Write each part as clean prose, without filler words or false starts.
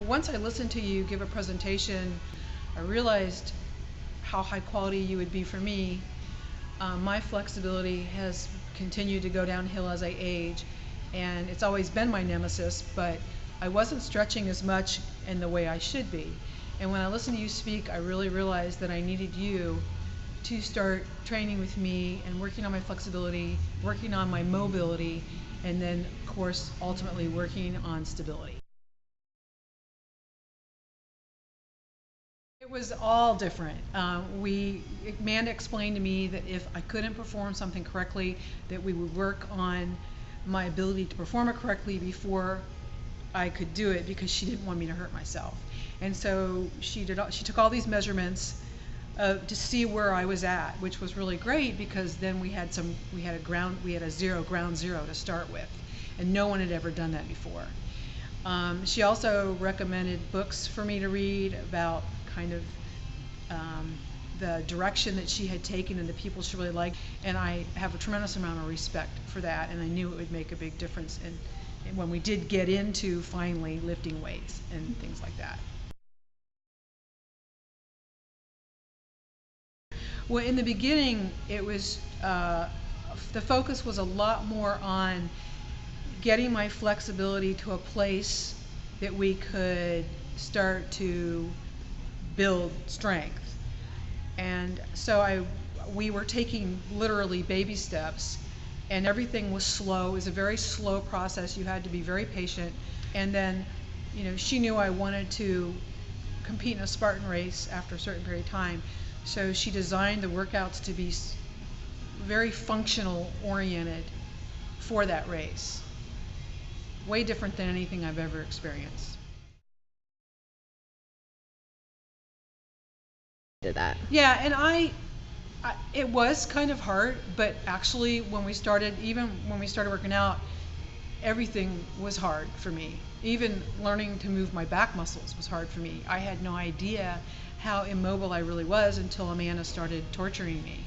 Once I listened to you give a presentation, I realized how high quality you would be for me. My flexibility has continued to go downhill as I age, and it's always been my nemesis, but I wasn't stretching as much in the way I should be. And when I listened to you speak, I really realized that I needed you to start training with me and working on my flexibility, working on my mobility, and then, of course, ultimately working on stability. It was all different. Amanda explained to me that if I couldn't perform something correctly, that we would work on my ability to perform it correctly before I could do it, because she didn't want me to hurt myself. And so she took all these measurements to see where I was at, which was really great, because then we had a ground zero to start with, and no one had ever done that before. She also recommended books for me to read about kind of the direction that she had taken and the people she really liked, and I have a tremendous amount of respect for that, and I knew it would make a big difference when we did get into finally lifting weights and things like that. Well, in the beginning, it was the focus was a lot more on getting my flexibility to a place that we could start to build strength. And so we were taking literally baby steps, and everything was slow. It was a very slow process. You had to be very patient. And then, she knew I wanted to compete in a Spartan race after a certain period of time. So she designed the workouts to be very functional oriented for that race. Way different than anything I've ever experienced. Did that. Yeah, and it was kind of hard, but actually when we started working out, everything was hard for me. Even learning to move my back muscles was hard for me. I had no idea how immobile I really was until Amanda started torturing me.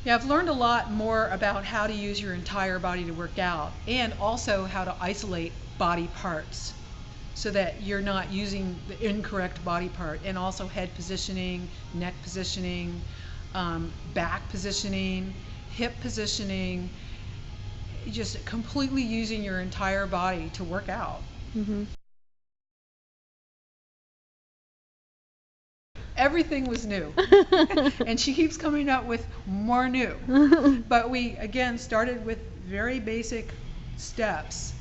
Yeah, I've learned a lot more about how to use your entire body to work out, and also how to isolate body parts so that you're not using the incorrect body part, and also head positioning, neck positioning, back positioning, hip positioning, just completely using your entire body to work out. Mm-hmm. Everything was new. And she keeps coming up with more new. But we, again, started with very basic steps.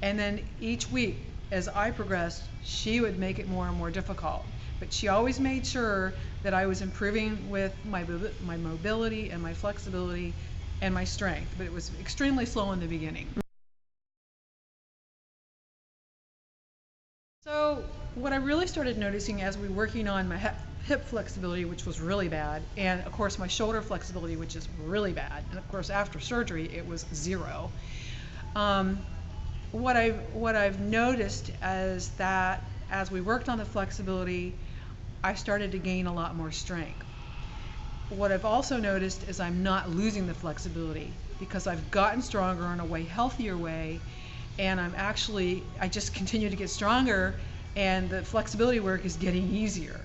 And then each week, as I progressed, she would make it more and more difficult. But she always made sure that I was improving with my mobility and my flexibility and my strength. But it was extremely slow in the beginning. So what I really started noticing as we were working on my hip flexibility, which was really bad, and of course my shoulder flexibility, which is really bad, and of course after surgery it was zero. What I've noticed is that as we worked on the flexibility, I started to gain a lot more strength. What I've also noticed is I'm not losing the flexibility, because I've gotten stronger in a way healthier way, and I just continue to get stronger, and the flexibility work is getting easier.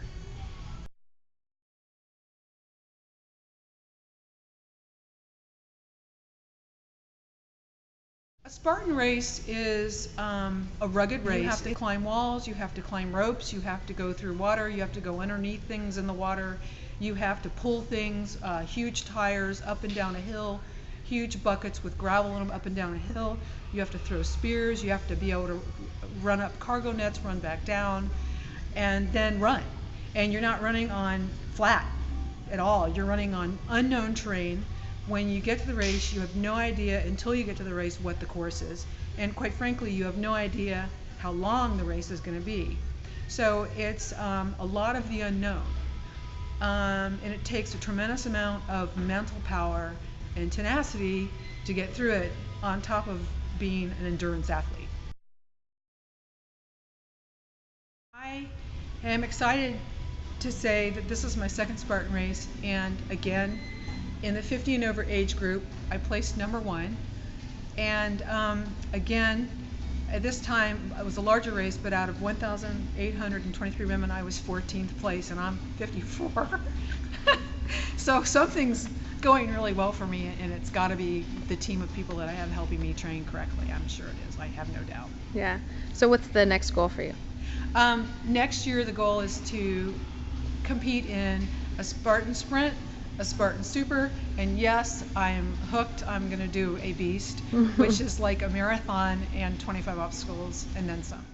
A Spartan race is a rugged race. You have to climb walls, you have to climb ropes, you have to go through water, you have to go underneath things in the water, you have to pull things, huge tires up and down a hill, huge buckets with gravel in them up and down a hill. You have to throw spears, you have to be able to run up cargo nets, run back down, and then run. And you're not running on flat at all. You're running on unknown terrain. When you get to the race, you have no idea until you get to the race what the course is. And quite frankly, you have no idea how long the race is going to be. So it's a lot of the unknown. And it takes a tremendous amount of mental power and tenacity to get through it, on top of being an endurance athlete. I am excited to say that this is my second Spartan race, and again, In the 50 and over age group, I placed number 1. And again, at this time, it was a larger race, but out of 1,823 women, I was 14th place, and I'm 54. So something's going really well for me, and it's got to be the team of people that I have helping me train correctly. I'm sure it is. I have no doubt. Yeah. So what's the next goal for you? Next year, the goal is to compete in a Spartan Sprint, a Spartan Super, and yes, I am hooked. I'm going to do a Beast, which is like a marathon and 25 obstacles and then some.